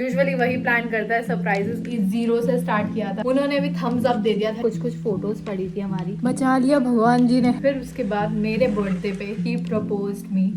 Usually वही plan करता है सरप्राइजेस की, 0 से स्टार्ट किया था, उन्होंने भी थम्स अप दे दिया था। कुछ फोटोज पड़ी थी हमारी, बचा लिया भगवान जी ने। फिर उसके बाद मेरे बर्थडे पे he proposed me.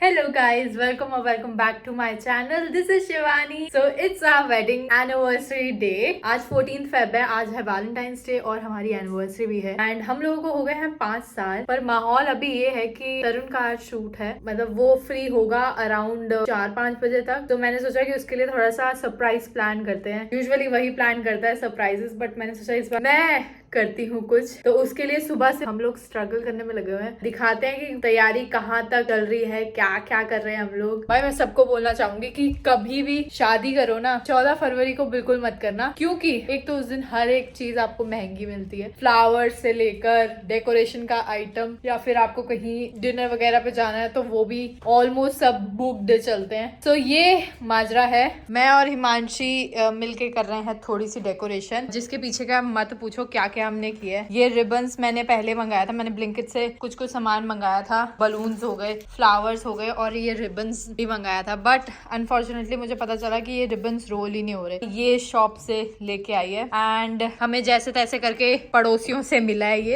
Hello guys, welcome or welcome back to my channel. This is Shivani. So it's our wedding anniversary day. आज 14 Feb है, आज है वैलेंटाइंस डे और हमारी एनिवर्सरी भी है। एंड हम लोगों को हो गए हैं 5 साल। पर माहौल अभी ये है कि तरुण का आज शूट है, मतलब वो फ्री होगा अराउंड 4-5 बजे तक। तो मैंने सोचा कि उसके लिए थोड़ा सा सरप्राइज प्लान करते हैं। यूजुअली वही प्लान करता है सरप्राइजेस, बट मैंने सोचा इस बार मैं करती हूँ कुछ। तो उसके लिए सुबह से हम लोग स्ट्रगल करने में लगे हुए हैं। दिखाते हैं कि तैयारी कहाँ तक चल रही है, क्या क्या कर रहे हैं हम लोग। भाई मैं सबको बोलना चाहूंगी कि कभी भी शादी करो ना 14 फरवरी को बिल्कुल मत करना, क्योंकि एक तो उस दिन हर एक चीज आपको महंगी मिलती है, फ्लावर्स से लेकर डेकोरेशन का आइटम, या फिर आपको कहीं डिनर वगैरह पे जाना है तो वो भी ऑलमोस्ट सब बुक्ड चलते हैं। तो ये माजरा है। मैं और हिमांशी मिलके कर रहे हैं थोड़ी सी डेकोरेशन, जिसके पीछे का मत पूछो क्या क्या हमने किया है। ये रिबन्स मैंने पहले मंगाया था, मैंने ब्लिंकिट से कुछ सामान मंगाया था, बलून्स हो गए, फ्लावर्स हो गए और ये रिबन्स भी मंगाया था। बट अनफॉर्चुनेटली मुझे पता चला कि ये रिबन्स रोल ही नहीं हो रहे। ये शॉप से लेके आई है एंड हमें जैसे तैसे करके पड़ोसियों से मिला है ये।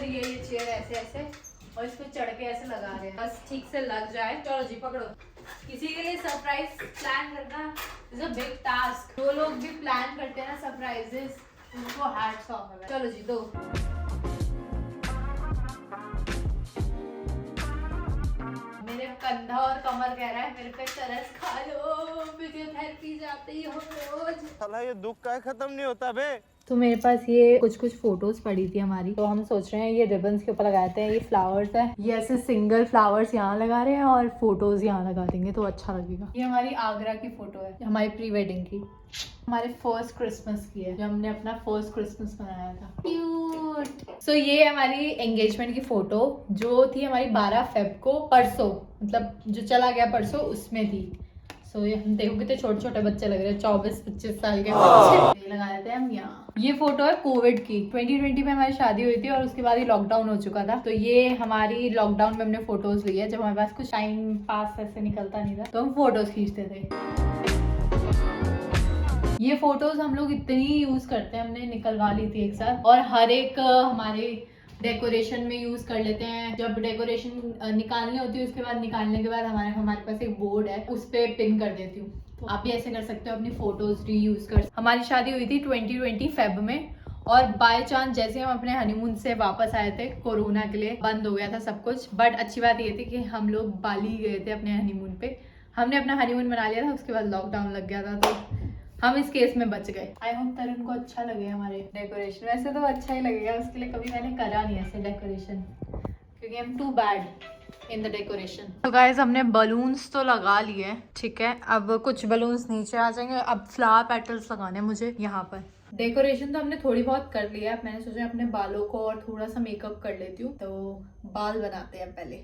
ये चेयर ऐसे ऐसे और इसको चढ़ के ऐसे लगा रहे हैं, बस ठीक से लग जाए। चलो जी पकड़ो। किसी के लिए सरप्राइज प्लान करना इज अ बिग टास्क। जो लोग भी प्लान करते हैं ना सरप्राइजेस, उनको हैट्स ऑफ है। चलो जी दो। मेरे कंधा और कमर कह रहा है मेरे पे चरस खा लो, फिजियोथेरेपी जाती हो रोज। साला ये दुख का खत्म नहीं होता बे। तो मेरे पास ये कुछ फोटोज पड़ी थी हमारी, तो हम सोच रहे हैं ये रिबन्स के ऊपर लगाते हैं। ये फ्लावर्स है, ये ऐसे सिंगल फ्लावर्स यहाँ लगा रहे हैं और फोटोज यहाँ लगा देंगे तो अच्छा लगेगा। ये हमारी आगरा की फोटो है, हमारी प्री वेडिंग की, हमारे फर्स्ट क्रिसमस की है, जब हमने अपना फर्स्ट क्रिसमस मनाया था। क्यूट। सो ये हमारी एंगेजमेंट की फोटो जो थी हमारी 12 फेब को, परसों, मतलब जो चला गया परसों उसमें थी। सो ये हम देखो कितने छोटे छोटे बच्चे लग रहे हैं, 24-25 साल के बच्चे। लगा देते हैं हम यहाँ। ये फोटो है कोविड की, 2020 में हमारी शादी हुई थी और उसके बाद ही लॉकडाउन हो चुका था। तो ये हमारी लॉकडाउन में हमने फोटोज ली है, जब हमारे पास कुछ टाइम पास ऐसे निकलता नहीं था तो हम फोटोज खींचते थे। ये फोटोज हम लोग इतनी यूज करते हैं, हमने निकलवा ली थी एक साथ, और हर एक हमारे डेकोरेशन में यूज कर लेते हैं। जब डेकोरेशन निकालनी होती है उसके बाद, निकालने के बाद हमारे पास एक बोर्ड है, उस पे पिन कर देती हूँ। तो आप भी ऐसे कर सकते हो, अपनी फोटोज रीयूज कर। हमारी शादी हुई थी 2020 फेब में, और बाय चांस जैसे हम अपने हनीमून से वापस आए थे, कोरोना के लिए बंद हो गया था सब कुछ। बट अच्छी बात ये थी कि हम लोग बाली गए थे अपने हनीमून पे, हमने अपना हनीमून मना लिया था, उसके बाद लॉकडाउन लग गया था तो हम इस केस में बच गए। आई होप तरुण को अच्छा लगे हमारे डेकोरेशन। वैसे तो अच्छा ही लगेगा, उसके लिए कभी मैंने करा नहीं ऐसे डेकोरेशन, क्योंकि I am too bad in the decoration. तो गाइस हमने बलून्स तो लगा लिए, ठीक है, अब कुछ बलून्स नीचे आ जाएंगे। अब फ्लावर पेटल्स लगाने मुझे यहाँ पर। डेकोरेशन तो हमने थोड़ी बहुत कर लिया, मैंने सोचा अपने बालों को और थोड़ा सा मेकअप कर लेती हूँ। तो बाल बनाते हैं पहले।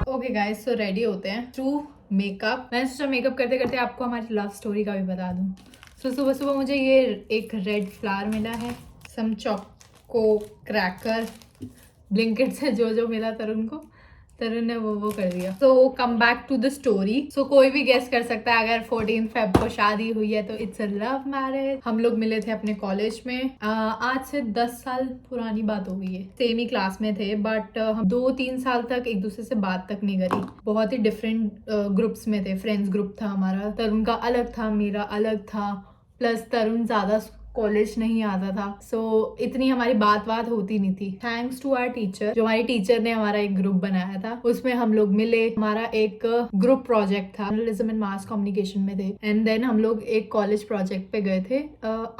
ओके गाइस, सो रेडी होते हैं थ्रू मेकअप। मैंने सोचा मेकअप करते करते आपको हमारी लव स्टोरी का भी बता दूं। सो सुबह सुबह मुझे ये एक रेड फ्लावर मिला है, सम चोको क्रैकर, ब्लिंकिट से जो मिला तरुण को, तरुण ने वो कर दिया। So come back to the story. So कोई भी गेस कर सकता है अगर 14 फेब को शादी हुई है तो इट्स अ लव मैरिज। हम लोग मिले थे अपने कॉलेज में, आज से 10 साल पुरानी बात हो गई है। सेम ही क्लास में थे, बट हम 2-3 साल तक एक दूसरे से बात तक नहीं करी। बहुत ही डिफरेंट ग्रुप्स में थे, फ्रेंड्स ग्रुप था हमारा। तरुण का अलग था, मेरा अलग था, प्लस तरुण ज्यादा कॉलेज नहीं आता था, सो इतनी हमारी बात होती नहीं थी। थैंक्स टू आवर टीचर, जो हमारी टीचर ने हमारा एक ग्रुप बनाया था, उसमें हम लोग मिले। हमारा एक ग्रुप प्रोजेक्ट था, जर्नलिज्म एंड मास कम्युनिकेशन में थे। एंड देन हम लोग एक कॉलेज प्रोजेक्ट पे गए थे,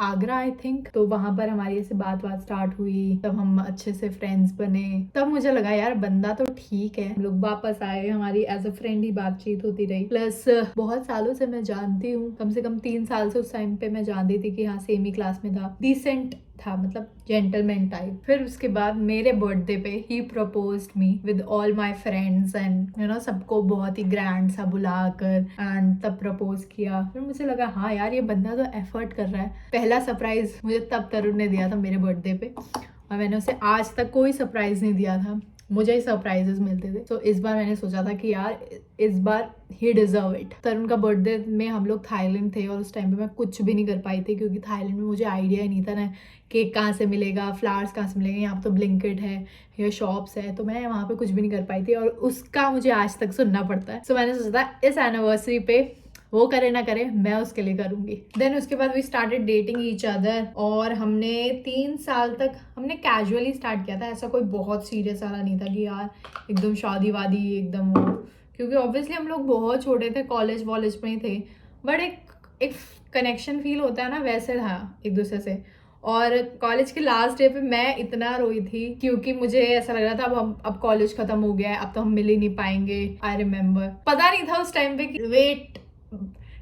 आगरा आई थिंक। तो वहां पर हमारी ऐसे बात स्टार्ट हुई, तब हम अच्छे से फ्रेंड्स बने। तब मुझे लगा यार बंदा तो ठीक है। हम लोग वापस आए, हमारी एज अ फ्रेंड ही बातचीत होती रही। प्लस बहुत सालों से मैं जानती हूँ, कम से कम 3 साल से उस टाइम पे मैं जानती थी कि हाँ सेम ही क्लास क्लास में था, डिसेंट था, मतलब जेंटलमैन टाइप। फिर उसके बाद मेरे बर्थडे पे he proposed me with all my friends and सबको बहुत ही ग्रैंड सा बुलाकर एंड तब प्रपोज किया। फिर मुझे लगा हाँ यार ये बंदा तो एफर्ट कर रहा है। पहला सरप्राइज मुझे तब तरुण ने दिया था मेरे बर्थडे पे, और मैंने उसे आज तक कोई सरप्राइज नहीं दिया था, मुझे ही सरप्राइजेस मिलते थे। तो इस बार मैंने सोचा था कि यार इस बार ही डिजर्व इट। तरुण का बर्थडे में हम लोग थाईलैंड थे और उस टाइम पे मैं कुछ भी नहीं कर पाई थी, क्योंकि थाईलैंड में मुझे आइडिया ही नहीं था ना केक कहाँ से मिलेगा, फ्लावर्स कहाँ से मिलेंगे, यहाँ तो ब्लिंकिट है, ये शॉप्स है, तो मैं वहाँ पे कुछ भी नहीं कर पाई थी और उसका मुझे आज तक सुनना पड़ता है। सो मैंने सोचा था इस एनिवर्सरी पे वो करे ना करे मैं उसके लिए करूंगी। देन उसके बाद we started dating each other, और हमने 3 साल तक हमने कैजुअली स्टार्ट किया था, ऐसा कोई बहुत सीरियस वाला नहीं था कि यार एकदम शादी वादी एकदम वो, क्योंकि ऑब्वियसली हम लोग बहुत छोटे थे, कॉलेज वॉलेज में ही थे, बट एक कनेक्शन फील होता है ना, वैसे था एक दूसरे से। और कॉलेज के लास्ट डे पे मैं इतना रोई थी क्योंकि मुझे ऐसा लग रहा था अब कॉलेज खत्म हो गया है, अब तो हम मिल ही नहीं पाएंगे। आई रिमेम्बर, पता नहीं था उस टाइम पे कि वेट,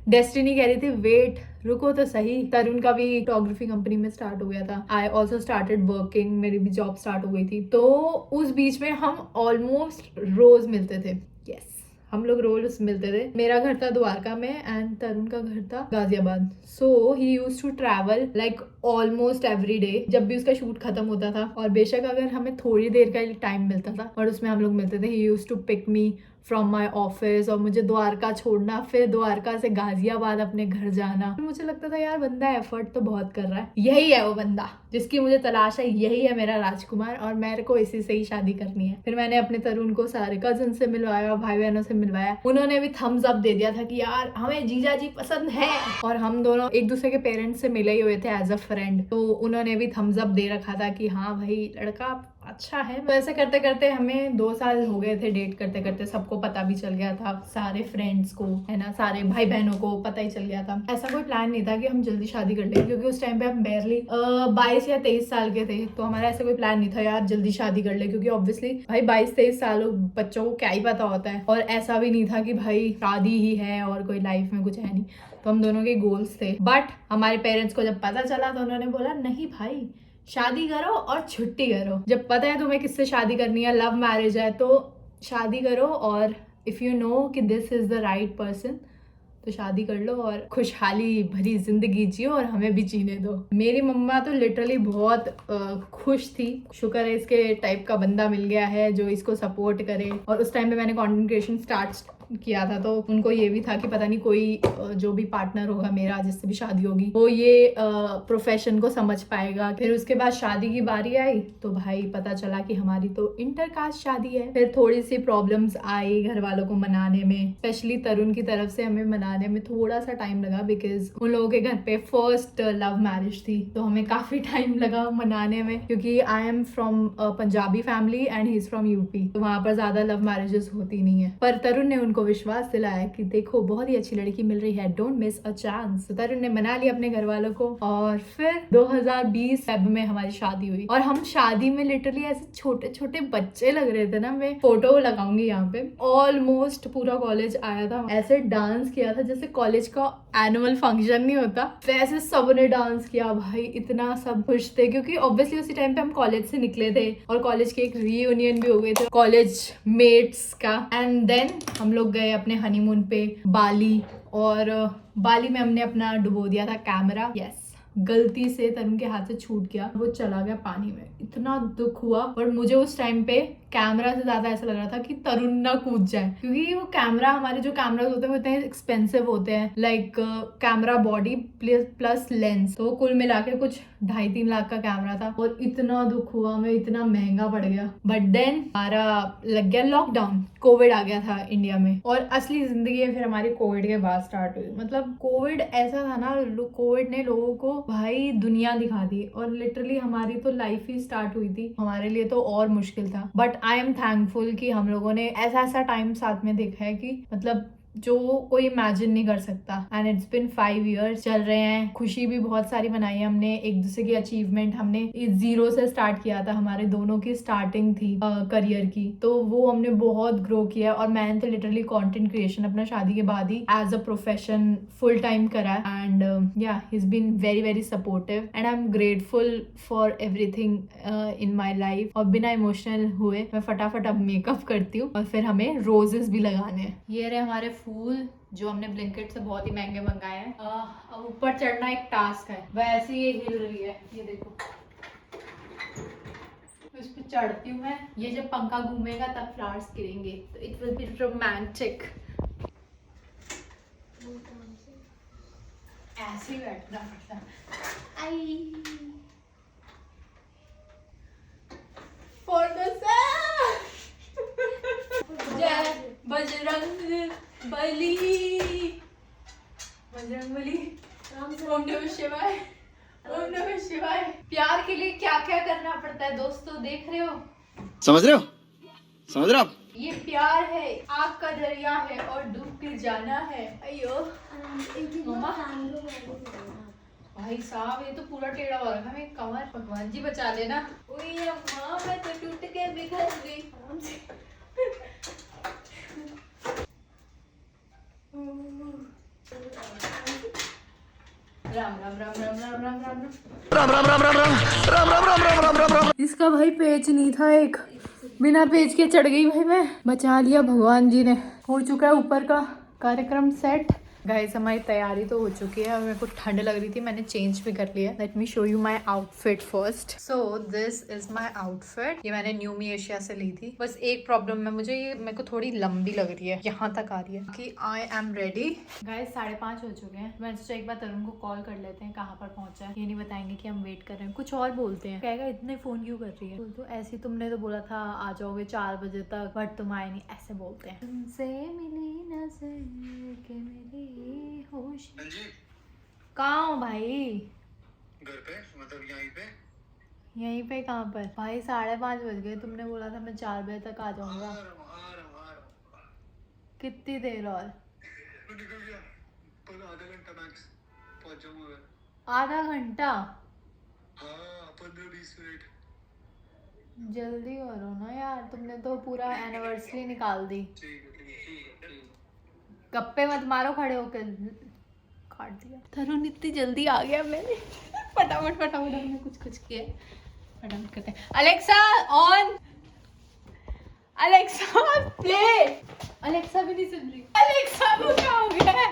डेस्टिनी कह रही थी वेट रुको तो सही। तरुण का भी फोटोग्राफी कंपनी में स्टार्ट हो गया था, आई ऑल्सो स्टार्टेड वर्किंग, मेरी भी जॉब स्टार्ट हो गई थी। तो उस बीच में हम ऑलमोस्ट रोज मिलते थे। यस, हम लोग रोज मिलते थे। मेरा घर था द्वारका में एंड तरुण का घर था Ghaziabad. So he used to travel like almost every day जब भी उसका शूट खत्म होता था, और बेशक अगर हमें थोड़ी देर का टाइम मिलता था और उसमें हम लोग मिलते थे। He used to pick me from my office और मुझे द्वारका छोड़ना, फिर द्वारका से गाजियाबाद अपने घर जाना। मुझे लगता था यार बंदा एफर्ट तो बहुत कर रहा है, यही है वो बंदा जिसकी मुझे तलाश है, यही है मेरा राजकुमार और मेरे को इसी से ही शादी करनी है। फिर मैंने अपने तरुण को सारे कजिन से मिलवाया, भाई बहनों से मिलवाया, उन्होंने भी थम्स अप दे दिया था कि यार हमें जीजा जी पसंद है। और हम दोनों एक दूसरे के पेरेंट्स से मिले ही हुए थे एज अ फ्रेंड, तो उन्होंने भी थम्स अप दे रखा था कि हाँ भाई लड़का अच्छा है। तो ऐसे करते करते हमें 2 साल हो गए थे डेट करते करते, सबको पता भी चल गया था, सारे फ्रेंड्स को है ना, सारे भाई बहनों को पता ही चल गया था। ऐसा कोई प्लान नहीं था कि हम जल्दी शादी कर लेंगे, क्योंकि उस टाइम पे हम बेयरली 22 या 23 साल के थे, तो हमारा ऐसा कोई प्लान नहीं था यार जल्दी शादी कर ले, क्योंकि ऑब्वियसली भाई 22-23 साल बच्चों को क्या ही पता होता है। और ऐसा भी नहीं था कि भाई शादी ही है और कोई लाइफ में कुछ है नहीं, तो हम दोनों के गोल्स थे। बट हमारे पेरेंट्स को जब पता चला तो उन्होंने बोला नहीं भाई शादी करो और छुट्टी करो, जब पता है तुम्हें किससे शादी करनी है, लव मैरिज है तो शादी करो, और इफ़ यू नो कि this is the right person तो शादी कर लो और खुशहाली भरी जिंदगी जियो और हमें भी जीने दो। मेरी मम्मा तो लिटरली बहुत खुश थी, शुक्र है इसके टाइप का बंदा मिल गया है जो इसको सपोर्ट करे। और उस टाइम पे मैंने कंटेंट क्रिएशन स्टार्ट किया था, तो उनको ये भी था कि पता नहीं कोई जो भी पार्टनर होगा मेरा जिससे भी शादी होगी वो ये प्रोफेशन को समझ पाएगा। फिर उसके बाद शादी की बारी आई तो भाई पता चला कि हमारी तो इंटरकास्ट शादी है। फिर थोड़ी सी प्रॉब्लम्स आई घर वालों को मनाने में, स्पेशली तरुण की तरफ से हमें मनाने में थोड़ा सा टाइम लगा, बिकॉज उन लोगों के घर पे फर्स्ट लव मैरिज थी, तो हमें काफी टाइम लगा मनाने में, क्योंकि I am from Punjabi family and he is from UP, तो वहां पर ज्यादा लव मैरिजेस होती नहीं है। पर तरुण ने को विश्वास दिलाया कि देखो बहुत ही अच्छी लड़की मिल रही है, डोंट मिस अ चांस। तो तरुण ने मना लिया अपने घर वालों को, और फिर 2020 फेब में हमारी शादी हुई। और हम शादी में लिटरली ऐसे छोटे छोटे बच्चे लग रहे थे ना, मैं फोटो लगाऊंगी यहाँ पे, ऑलमोस्ट पूरा कॉलेज आया था, ऐसे डांस किया था जैसे कॉलेज का एनुअल फंक्शन नहीं होता वैसे सबने डांस किया। भाई इतना सब खुश थे, क्योंकि ऑब्वियसली उसी टाइम पे हम कॉलेज से निकले थे और कॉलेज के एक रीयूनियन भी हो गए थे कॉलेज मेट्स का। एंड देन हम लोग गए अपने हनीमून पे बाली, और बाली में हमने अपना डुबो दिया था कैमरा। यस, गलती से तरुण के हाथ से छूट गया, वो चला गया पानी में, इतना दुख हुआ। और मुझे उस टाइम पे कैमरा से ज्यादा ऐसा लग रहा था कि तरुण ना कूद जाए, क्योंकि वो कैमरा, हमारे जो कैमरास होते हैं वो इतने एक्सपेंसिव होते हैं, like camera body plus lens, तो कुल मिला के कुछ 2.5-3 लाख का कैमरा था, और इतना दुख हुआ, मैं इतना महंगा पड़ गया। बट देन हमारा लग गया लॉकडाउन, कोविड आ गया था इंडिया में, और असली जिंदगी फिर हमारी कोविड के बाद स्टार्ट हुई। मतलब कोविड ऐसा था ना, कोविड ने लोगों को भाई दुनिया दिखा दी, और लिटरली हमारी तो लाइफ ही स्टार्ट हुई थी, हमारे लिए तो और मुश्किल था। बट आई एम थैंकफुल कि हम लोगों ने ऐसा टाइम साथ में देखा है कि मतलब जो कोई इमेजिन नहीं कर सकता। एंड इट्स बिन 5 years चल रहे हैं, खुशी भी बहुत सारी मनाई है हमने, एक दूसरे की अचीवमेंट, हमने जीरो से स्टार्ट किया था, हमारे दोनों की स्टार्टिंग थी करियर की, तो वो हमने बहुत ग्रो किया। और मैंने तो लिटरली कंटेंट क्रिएशन अपना शादी के बाद ही as a profession full time करा है। And yeah he is been very very supportive and I am grateful for everything in my life. और बिना इमोशनल हुए मैं फटाफट अब मेकअप करती हूँ और फिर हमें रोजेस भी लगाने हैं। ये रहे हमारे फूल जो हमने ब्लिंकिट से बहुत ही महंगे मंगाए हैं। अब ऊपर चढ़ना एक टास्क है, वैसे ये हिल रही है, ये देखो। इस पे चढ़ती हूँ मैं, ये जब पंखा घूमेगा तब फ्लावर्स गिरेंगे, तो इट विल बी रोमांटिक। ऐसे ही बैठना पड़ता। आई फॉर द जय बजरंग बली, बजरंग बली, ओम नमः शिवाय, ओम नमः शिवाय। प्यार के लिए क्या क्या करना पड़ता है दोस्तों, देख रहे हो? समझ रहे हो? समझ रहे हो आप? ये प्यार है, आग का दरिया है और डूब के जाना है। अयो मम्मा, भाई साहब ये तो पूरा टेढ़ा हो रहा है, मैं कमर, भगवान जी बचा लेना। ओए अम्मा मैं तो टूट के बिखर गई। राम राम राम राम राम राम राम राम राम राम राम राम राम राम राम राम राम राम राम। इसका भाई पेज नहीं था, एक बिना पेज के चढ़ गई भाई, मैं बचा लिया भगवान जी ने। हो चुका है ऊपर का कार्यक्रम सेट। गाइस हमारी तैयारी तो हो चुकी है और मेरे को ठंड लग रही थी, मैंने चेंज भी कर लिया। Let me show you my outfit first. So this is my outfit, ये मैंने न्यू मी एशिया से ली थी। बस एक प्रॉब्लम है, मुझे ये मेरे को थोड़ी लंबी लग रही है, यहाँ तक आ रही है कि आई एम रेडी। गाइस 5:30 हो चुके हैं, मैंने सोचा एक बार तरुण को कॉल कर लेते हैं, कहाँ पर पहुंचा है। ये नहीं बताएंगे कि हम वेट कर रहे हैं, कुछ और बोलते हैं, कहेगा इतने फोन क्यों कर रही है, तो ऐसे तुमने तो बोला था आ जाओगे 4 बजे तक, बट तुम आए नहीं, ऐसे बोलते हैं। तुमसे मिली नजर के मेरी होश। कहाँ हो भाई? घर पे, मतलब यहीं पे। यहीं पे कहाँ पर भाई? 5:30 बज गए, तुमने बोला था मैं 4 बजे तक आ जाऊंगा। कितनी देर और? निकल गया, पर आधा घंटा मैक्स पहुंच जाऊंगा। आधा घंटा? हाँ 15-20 मिनट। जल्दी करो ना यार, तुमने तो पूरा एनिवर्सरी निकाल दी। गप्पे मत मारो, खड़े होकर काट दिया। तरुण इतनी जल्दी आ गया, मैंने फटाफट फटाफट हमने कुछ कुछ किया, फटाफट करते हैं। Alexa on, Alexa play. Alexa भी नहीं सुन रही। अलेक्सा को क्या हो गया है?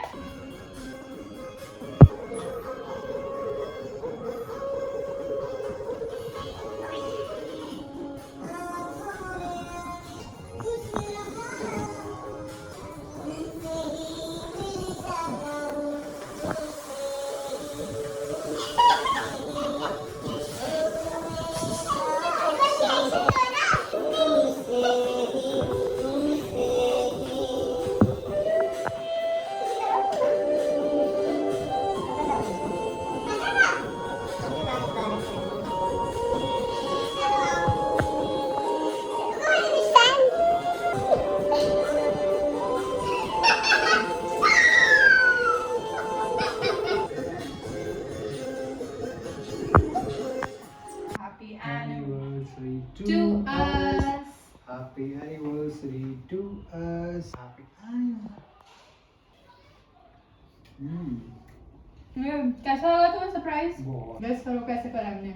Anniversary To us. Happy anniversary to us. Happy anniversary. कैसा लगा तुम्हें सरप्राइज? बहुत। गेस करो कैसे करा हमने?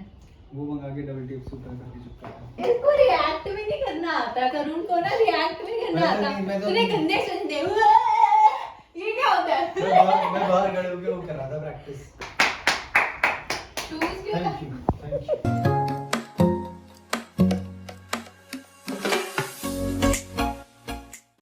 वो मंगा के डबल टेप से ऊपर करके चिपका है। इसको रिएक्ट भी नहीं करना आता, तरुण को ना रिएक्ट भी नहीं करना मैं आता। तो तूने गंदे सुनते हुए ये क्या होता है? मैं बाहर खड़े होके वो कर रहा था प्रैक्टिस। तू इसके थैंक यू।